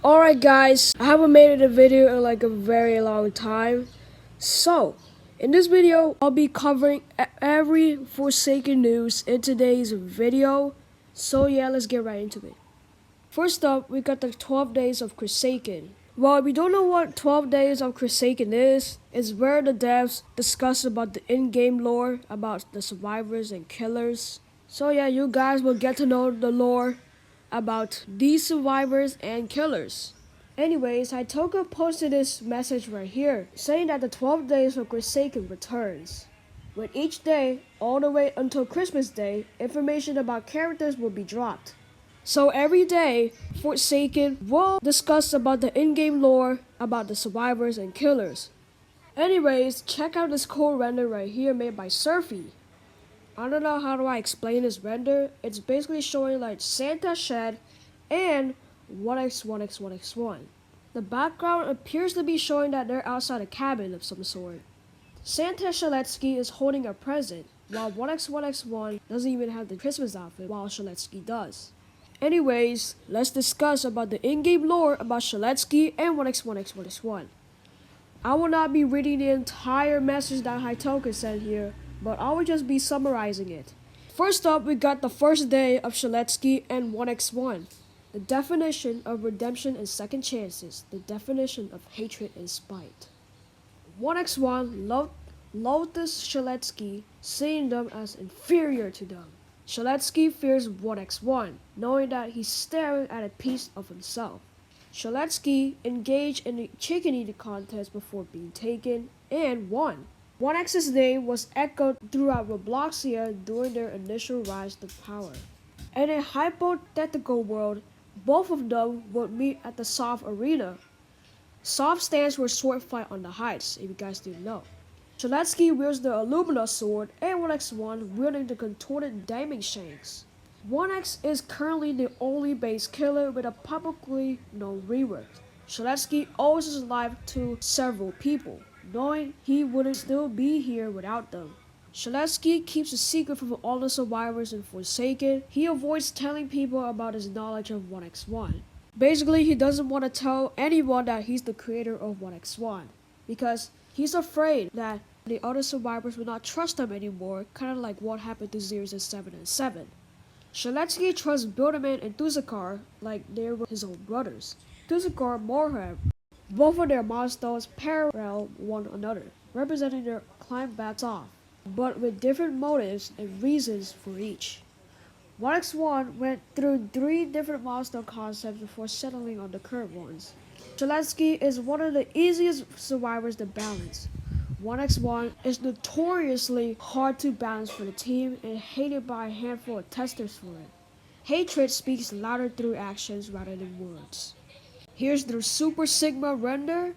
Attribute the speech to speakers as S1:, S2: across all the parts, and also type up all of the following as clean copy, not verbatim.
S1: Alright guys, I haven't made a video in like a very long time. So, in this video, I'll be covering every Forsaken news in today's video. So yeah, let's get right into it. First up, we got the 12 days of Chrisaken. Well, if you don't know what 12 days of Chrisaken is, it's where the devs discuss about the in-game lore, about the survivors and killers. So yeah, you guys will get to know the lore about these survivors and killers. Anyways, Hitoka posted this message right here, saying that the 12 days of Chrisaken returns. With each day, all the way until Christmas Day, information about characters will be dropped. So every day, Forsaken will discuss about the in-game lore, about the survivors and killers. Anyways, check out this cool render right here made by Surfy. I don't know how do I explain this render. It's basically showing like Santa Shed and 1x1x1x1. The background appears to be showing that they're outside a cabin of some sort. Santa Shaletsky is holding a present, while 1x1x1 doesn't even have the Christmas outfit, while Shaletsky does. Anyways, let's discuss about the in-game lore about Shaletsky and 1x1x1x1. I will not be reading the entire message that Hitoka sent here, but I will just be summarizing it. First up, we got the first day of Shaletsky and 1x1. The definition of redemption and second chances. The definition of hatred and spite. 1x1 loved this Shaletsky, seeing them as inferior to them. Shaletsky fears 1x1, knowing that he's staring at a piece of himself. Shaletsky engaged in the chicken eating contest before being taken and won. 1x's name was echoed throughout Robloxia during their initial rise to power. In a hypothetical world, both of them would meet at the Soft Arena. Soft stands for sword fight on the heights, if you guys didn't know. Shaletsky wields the Illumina sword and 1x1 wielding the contorted diamond shanks. 1x is currently the only base killer with a publicly known rework. Shaletsky owes his life to several people, knowing he wouldn't still be here without them. Shaletsky keeps a secret from all the survivors in Forsaken. He avoids telling people about his knowledge of 1x1. Basically, he doesn't want to tell anyone that he's the creator of 1x1, because he's afraid that the other survivors will not trust him anymore, kind of like what happened to Zeros and 7 and 7. Shaletsky trusts Bilderman and Tuzakar like they were his own brothers. Tuzakar and Morheb, both of their milestones parallel one another, representing their climb back off, but with different motives and reasons for each. 1x1 went through 3 different milestone concepts before settling on the current ones. Shaletsky is one of the easiest survivors to balance. 1x1 is notoriously hard to balance for the team and hated by a handful of testers for it. Hatred speaks louder through actions rather than words. Here's the Super Sigma render.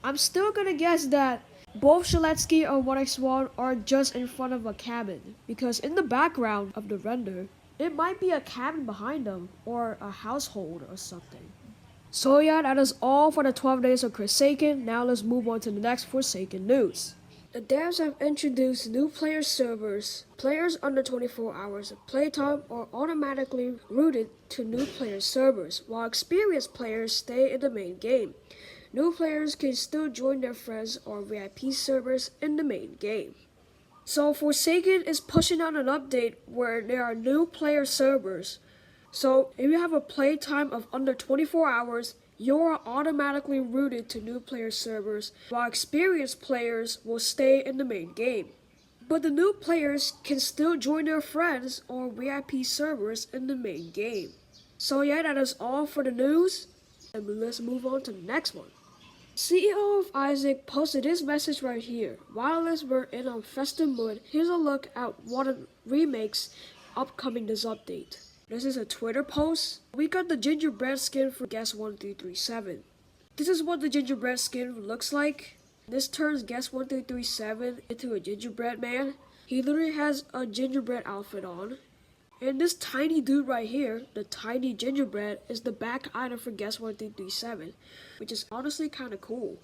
S1: I'm still gonna guess that both Shaletsky and 1x1 are just in front of a cabin, because in the background of the render, it might be a cabin behind them or a household or something. So yeah, that is all for the 12 days of Chrisaken. Now let's move on to the next Forsaken news. The devs have introduced new player servers. Players under 24 hours of playtime are automatically routed to new player servers, while experienced players stay in the main game. New players can still join their friends or VIP servers in the main game. So Forsaken is pushing out an update where there are new player servers. So if you have a playtime of under 24 hours, you are automatically routed to new player servers, while experienced players will stay in the main game. But the new players can still join their friends or VIP servers in the main game. So yeah, that is all for the news, and let's move on to the next one. CEO of Isaac posted this message right here. While we're in a festive mood, here's a look at one of Remake's upcoming this update. This is a Twitter post. We got the gingerbread skin for Guest1337. This is what the gingerbread skin looks like. This turns Guest1337 into a gingerbread man. He literally has a gingerbread outfit on. And this tiny dude right here, the tiny gingerbread, is the back item for Guest1337, which is honestly kind of cool.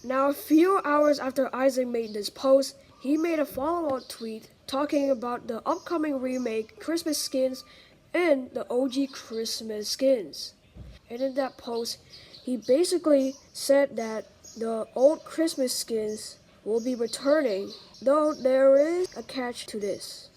S1: Now, a few hours after Isaac made this post, he made a follow-up tweet talking about the upcoming remake Christmas skins and the OG Christmas skins. And in that post, he basically said that the old Christmas skins will be returning, though there is a catch to this.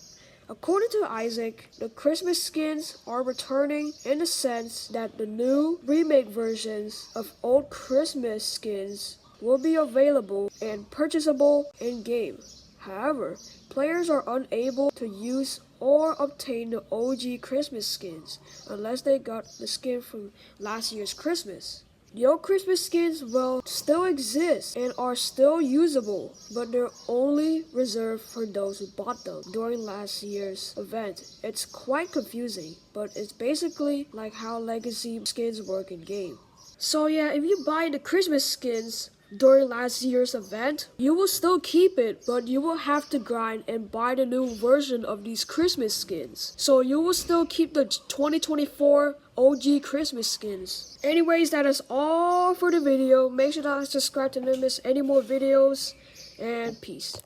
S1: According to Isaac, the Christmas skins are returning in the sense that the new remake versions of old Christmas skins will be available and purchasable in-game. However, players are unable to use or obtain the OG Christmas skins unless they got the skin from last year's Christmas. The old Christmas skins will still exist and are still usable, but they're only reserved for those who bought them during last year's event. It's quite confusing, but it's basically like how legacy skins work in game. So yeah, if you buy the Christmas skins during last year's event, you will still keep it, but you will have to grind and buy the new version of these Christmas skins. So you will still keep the 2024 OG Christmas skins. Anyways, that is all for the video. Make sure to subscribe to not miss any more videos, and peace.